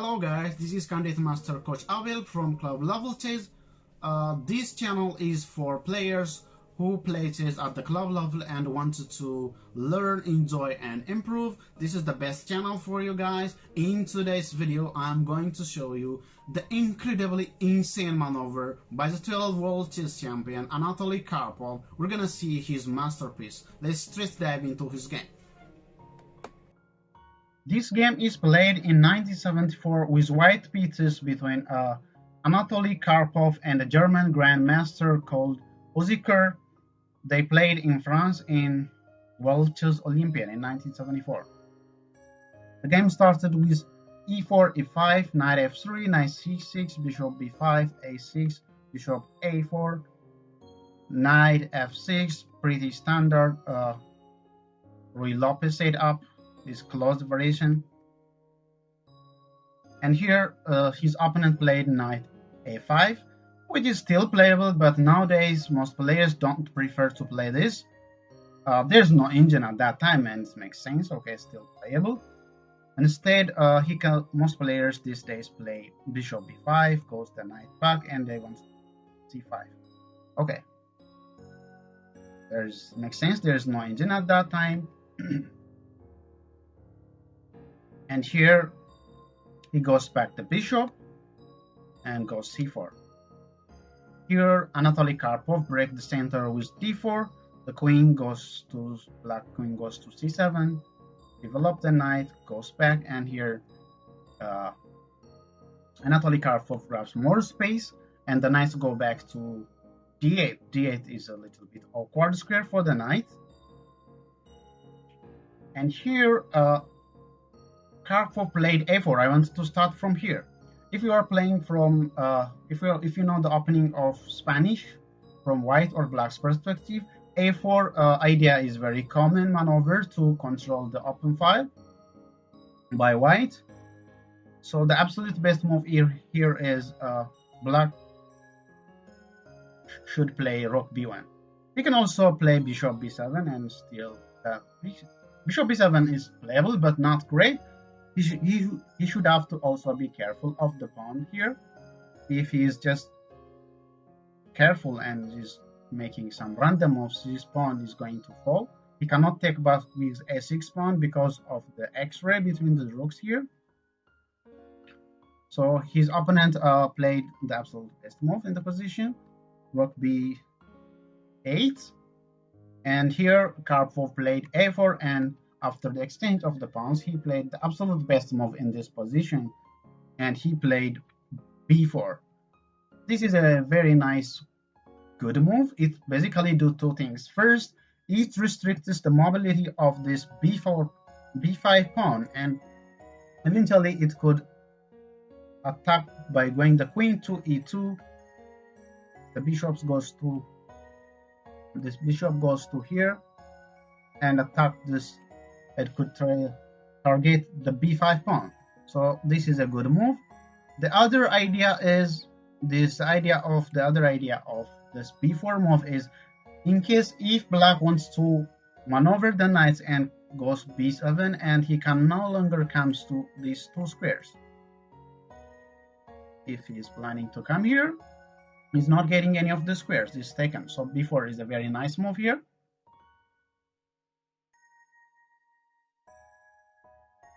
Hello guys, this is Candidate Master Coach Abel from Club Level Chess. This channel is for players who play chess at the club level and wanted to learn, enjoy and improve. This is the best channel for you guys. In today's video, I'm going to show you the incredibly insane maneuver by the 12 world chess champion Anatoly Karpov. We're gonna see his masterpiece. Let's straight dive into his game. This game is played in 1974 with white pieces between Anatoly Karpov and a German grandmaster called Mosaic. They played in France in World Chess Olympiad in 1974. The game started with e4, e5, knight f3, knight c6, bishop b5, a6, bishop a4, knight f6, pretty standard Ruy Lopez setup. This closed variation, and here his opponent played knight a5, which is still playable, but nowadays most players don't prefer to play this. There's no engine at that time and it makes sense. Okay, still playable. Instead, most players these days play bishop b5, goes the knight back, and they want c5. Okay, makes sense. There's no engine at that time. And here he goes back the bishop and goes c4. Here Anatoly Karpov breaks the center with d4. The queen goes to black queen goes to c7. Develop the knight, goes back, and here Anatoly Karpov grabs more space, and the knights go back to d8. d8 is a little bit awkward square for the knight. And here Karpov played a4. I want to start from here. If you are playing from, if you know the opening of Spanish from white or black's perspective, a4 idea is very common maneuver to control the open file by white. So the absolute best move here is black should play rook b1. You can also play bishop b7 and still bishop b7 is playable but not great. He should have to also be careful of the pawn here. If he is just careful and is making some random moves, his pawn is going to fall. He cannot take back with a6 pawn because of the x-ray between the rooks here. So his opponent played the absolute best move in the position, rook b8. And here Karpov played a4, and after the exchange of the pawns, he played the absolute best move in this position, and he played b4. This is a very nice, good move. It basically do two things. First, it restricts the mobility of this b5 pawn, and eventually it could attack by going the queen to e2. The bishop goes to here and attack this. It could target the b5 pawn. So this is a good move. The other idea is the other idea of this b4 move is, in case if black wants to maneuver the knights and goes b7, and he can no longer comes to these two squares. If he is planning to come here, he's not getting any of the squares. This is taken. So b4 is a very nice move here.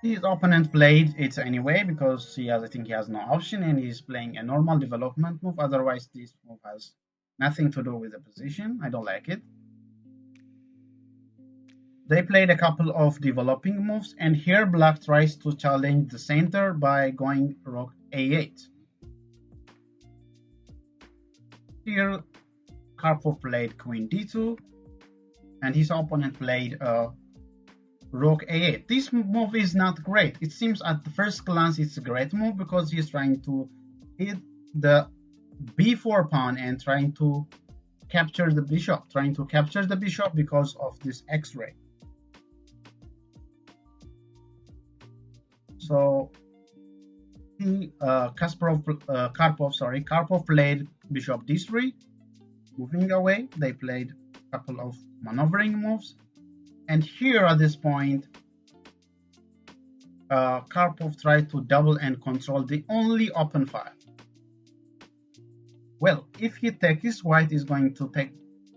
His opponent played it anyway because I think he has no option, and he's playing a normal development move. Otherwise, this move has nothing to do with the position. I don't like it. They played a couple of developing moves, and here black tries to challenge the center by going rook a8. Here Karpov played queen d2, and his opponent played rook a8. This move is not great. It seems at the first glance it's a great move because he's trying to hit the b4 pawn and trying to capture the bishop, because of this x-ray. So Karpov played bishop d3, moving away. They played a couple of maneuvering moves. And here at this point, Karpov tried to double and control the only open file. Well, if he takes, white is going to take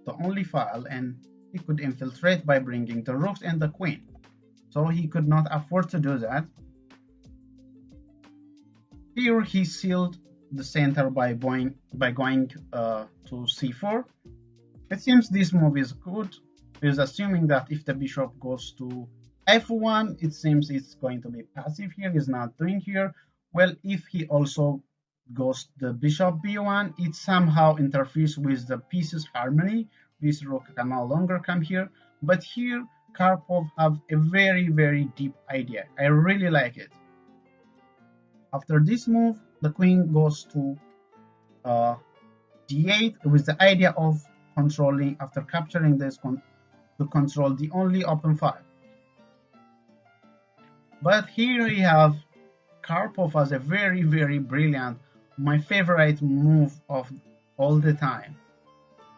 the only file, and he could infiltrate by bringing the rooks and the queen. So he could not afford to do that. Here he sealed the center by going to c4. It seems this move is good. He's assuming that if the bishop goes to f1, it seems it's going to be passive here. He's not doing here. Well, if he also goes the bishop b1, it somehow interferes with the pieces harmony. This rook can no longer come here. But here Karpov have a very deep idea. I really like it. After this move, the queen goes to d8 with the idea of controlling, after capturing this, to control the only open file. But here we have Karpov as a very brilliant, my favorite move of all the time.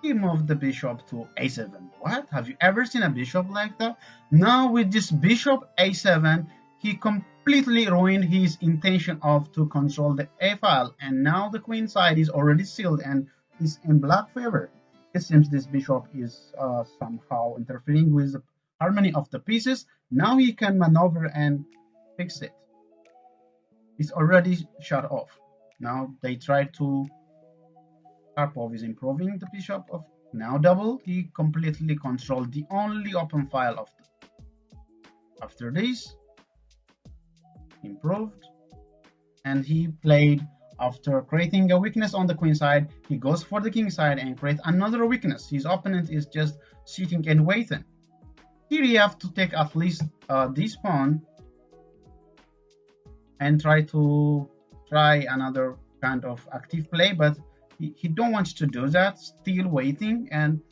He moved the bishop to a7. What? Have you ever seen a bishop like that? Now with this bishop a7, he completely ruined his intention of to control the a file, and now the queen side is already sealed and is in black favor. It seems this bishop is somehow interfering with the harmony of the pieces. Now he can maneuver and fix it. It's already shut off. Now they try to. Karpov is improving the bishop of now double. He completely controlled the only open file of the. After this, improved, and he played. After creating a weakness on the queen side, he goes for the king side and create another weakness. His opponent is just sitting and waiting. Here you have to take at least this pawn and try another kind of active play, but he don't want to do that, still waiting, and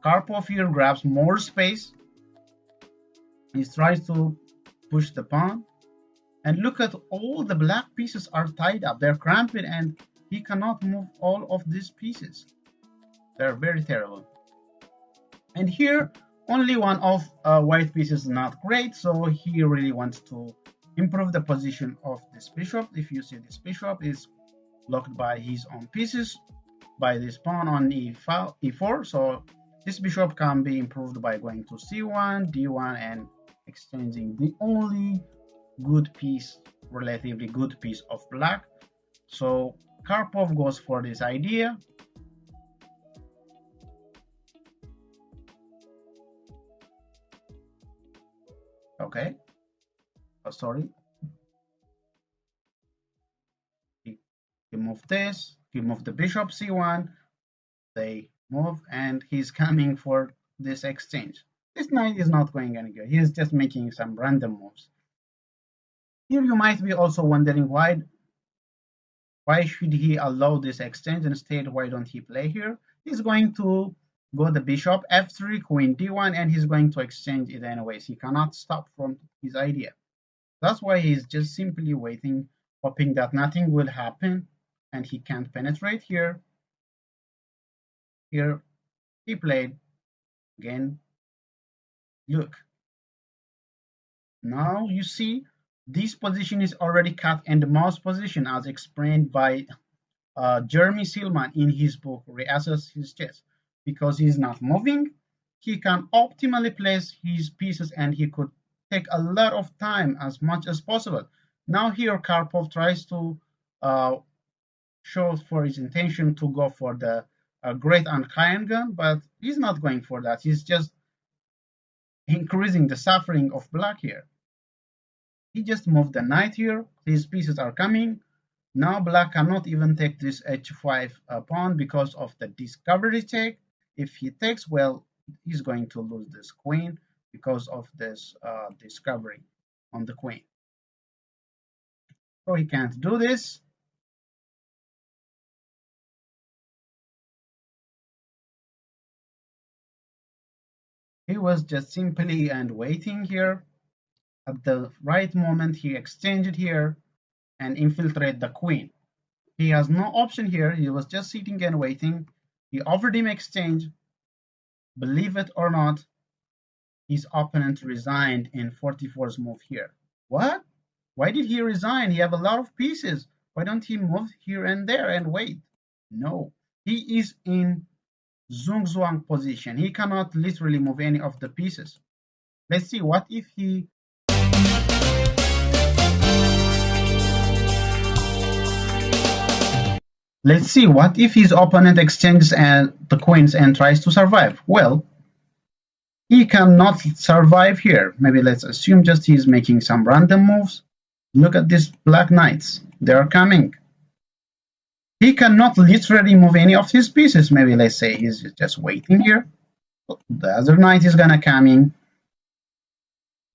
Karpov here grabs more space. He tries to push the pawn. And look at all the black pieces are tied up. They're cramped and he cannot move all of these pieces. They're very terrible. And here, only one of white pieces is not great. So he really wants to improve the position of this bishop. If you see this bishop is blocked by his own pieces, by this pawn on e4. So this bishop can be improved by going to c1, d1, and exchanging the only good piece, relatively good piece of black. So Karpov goes for this idea. Okay. Oh, sorry. He moved this. He moved the bishop c1. They move, and he's coming for this exchange. This knight is not going anywhere. He is just making some random moves. Here you might be also wondering why should he allow this exchange instead? Why don't he play here? He's going to go the bishop f3, queen d1, and he's going to exchange it anyways. He cannot stop from his idea. That's why he's just simply waiting, hoping that nothing will happen and he can't penetrate here. Here he played again. Look. Now you see this position is already cat and mouse position, as explained by Jeremy Silman in his book Reassess His Chess. Because he's not moving, he can optimally place his pieces and he could take a lot of time, as much as possible. Now here Karpov tries to show for his intention to go for the great Ankayan gun, but he's not going for that. He's just increasing the suffering of black here. He just moved the knight here. His pieces are coming. Now black cannot even take this h5 pawn because of the discovery take. If he takes, well, he's going to lose this queen because of this discovery on the queen. So he can't do this. He was just simply and waiting here. At the right moment, he exchanged here and infiltrate the queen. He has no option here. He was just sitting and waiting. He offered him exchange. Believe it or not, his opponent resigned in 44's move here. What? Why did he resign? He have a lot of pieces. Why don't he move here and there and wait? No, he is in Zugzwang position. He cannot literally move any of the pieces. Let's see, what if he... Let's see, what if his opponent exchanges the queens and tries to survive? Well, he cannot survive here. Maybe let's assume just he's making some random moves. Look at these black knights. They are coming. He cannot literally move any of his pieces. Maybe let's say he's just waiting here. The other knight is gonna come in.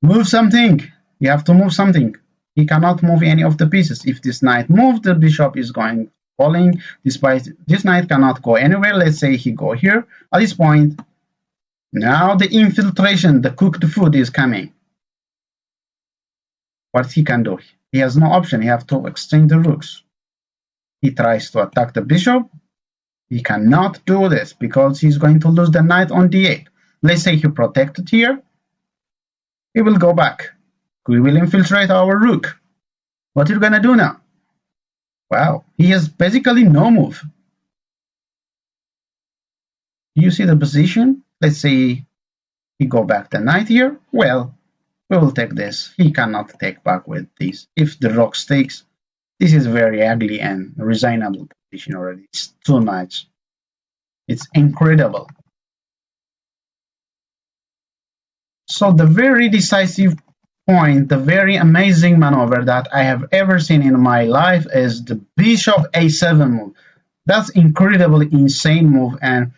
Move something. You have to move something. He cannot move any of the pieces. If this knight moves, the bishop is going falling. Despite this knight cannot go anywhere. Let's say he go here. At this point, now the infiltration, the cooked food is coming. What he can do? He has no option. He have to exchange the rooks. He tries to attack the bishop. He cannot do this because he's going to lose the knight on d8. Let's say he protected here. He will go back. We will infiltrate our rook. What are you gonna do now? Wow, he has basically no move. Do you see the position? Let's say he go back the knight here. Well, we will take this. He cannot take back with this. If the rook takes, this is very ugly and resignable position already. It's 2 knights. It's incredible. So the very decisive point, the very amazing maneuver that I have ever seen in my life is the bishop a7 move. That's incredibly insane move, and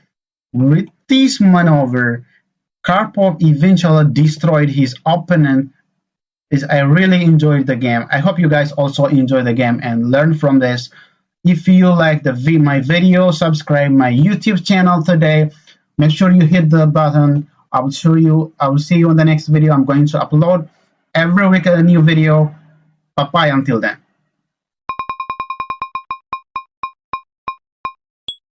with this maneuver, Karpov eventually destroyed his opponent. I really enjoyed the game. I hope you guys also enjoy the game and learn from this. If you like my video, subscribe my YouTube channel today. Make sure you hit the button. I will see you in the next video. I'm going to upload every week a new video. Bye bye until then.